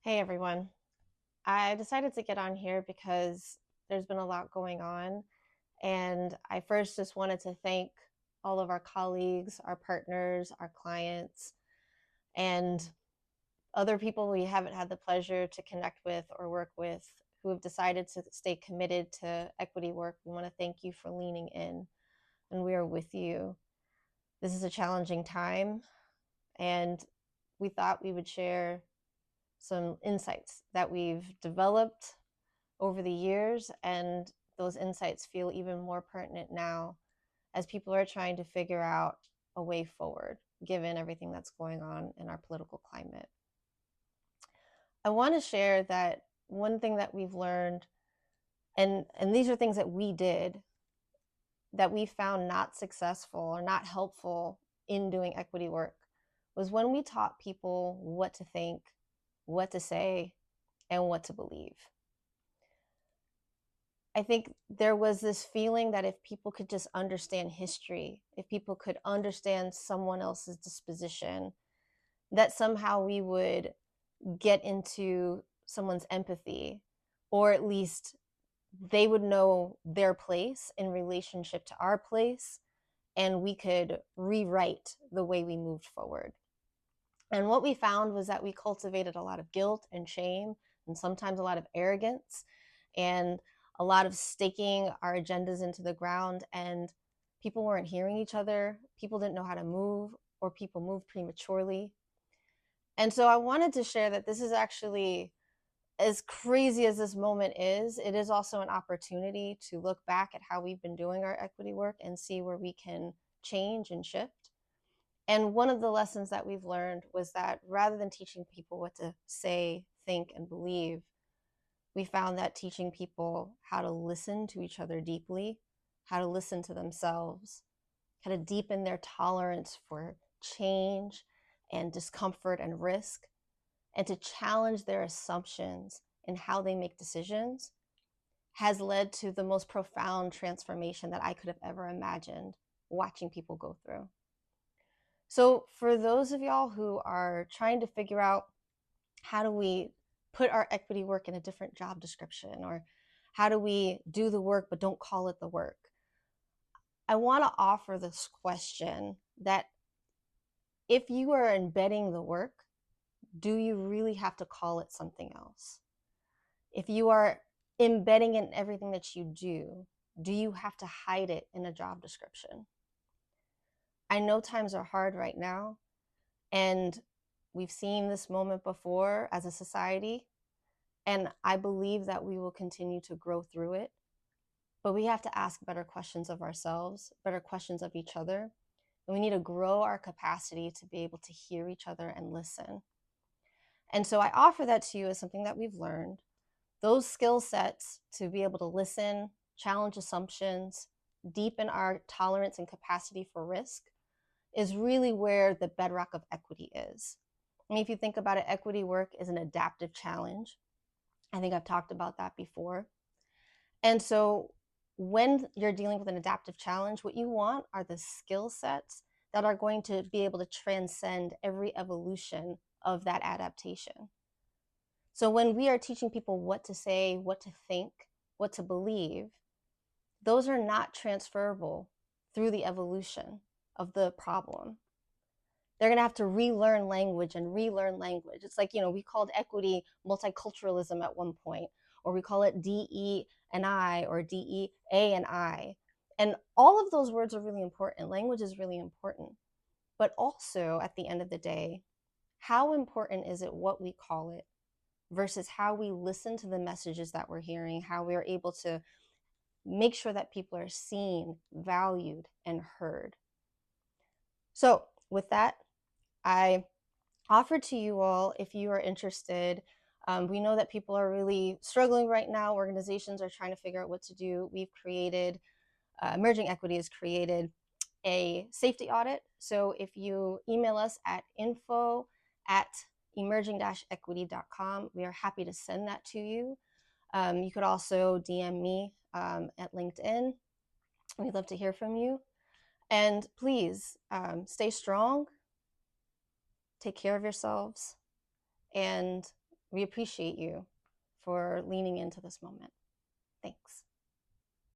Hey everyone. I decided to get on here because there's been a lot going on. And I first just wanted to thank all of our colleagues, our partners, our clients, and other people we haven't had the pleasure to connect with or work with who have decided to stay committed to equity work. We want to thank you for leaning in, and we are with you. This is a challenging time, and we thought we would share some insights that we've developed over the years, and those insights feel even more pertinent now as people are trying to figure out a way forward given everything that's going on in our political climate. I want to share that one thing that we've learned, and these are things that we did that we found not successful or not helpful in doing equity work, was when we taught people what to think, what to say, and what to believe. I think there was this feeling that if people could just understand history, if people could understand someone else's disposition, that somehow we would get into someone's empathy, or at least they would know their place in relationship to our place, and we could rewrite the way we moved forward. And what we found was that we cultivated a lot of guilt and shame, and sometimes a lot of arrogance, and a lot of staking our agendas into the ground. And people weren't hearing each other, people didn't know how to move, or people moved prematurely. And so I wanted to share that this is actually, as crazy as this moment is, it is also an opportunity to look back at how we've been doing our equity work and see where we can change and shift. And one of the lessons that we've learned was that rather than teaching people what to say, think, and believe, we found that teaching people how to listen to each other deeply, how to listen to themselves, how to deepen their tolerance for change and discomfort and risk, and to challenge their assumptions in how they make decisions, has led to the most profound transformation that I could have ever imagined watching people go through. So for those of y'all who are trying to figure out how do we put our equity work in a different job description, or how do we do the work but don't call it the work, I want to offer this question that if you are embedding the work, do you really have to call it something else? If you are embedding in everything that you do you have to hide it in a job description? I know times are hard right now, and we've seen this moment before as a society, and I believe that we will continue to grow through it. But we have to ask better questions of ourselves, better questions of each other, and we need to grow our capacity to be able to hear each other and listen. And so I offer that to you as something that we've learned. Those skill sets to be able to listen, challenge assumptions, deepen our tolerance and capacity for risk is really where the bedrock of equity is. I mean, if you think about it, equity work is an adaptive challenge. I think I've talked about that before. And so when you're dealing with an adaptive challenge, what you want are the skill sets that are going to be able to transcend every evolution of that adaptation. So when we are teaching people what to say, what to think, what to believe, those are not transferable through the evolution of the problem. They're going to have to relearn language and relearn language. It's like, we called equity multiculturalism at one point, or we call it DE and I, or DEA and I. And all of those words are really important. Language is really important. But also, at the end of the day, how important is it what we call it versus how we listen to the messages that we're hearing, how we are able to make sure that people are seen, valued, and heard. So with that, I offer to you all, if you are interested, we know that people are really struggling right now. Organizations are trying to figure out what to do. We've created, Emerging Equity has created a safety audit. So if you email us at info@emerging-equity.com, we are happy to send that to you. You could also DM me at LinkedIn. We'd love to hear from you. And please stay strong, take care of yourselves, and we appreciate you for leaning into this moment. Thanks.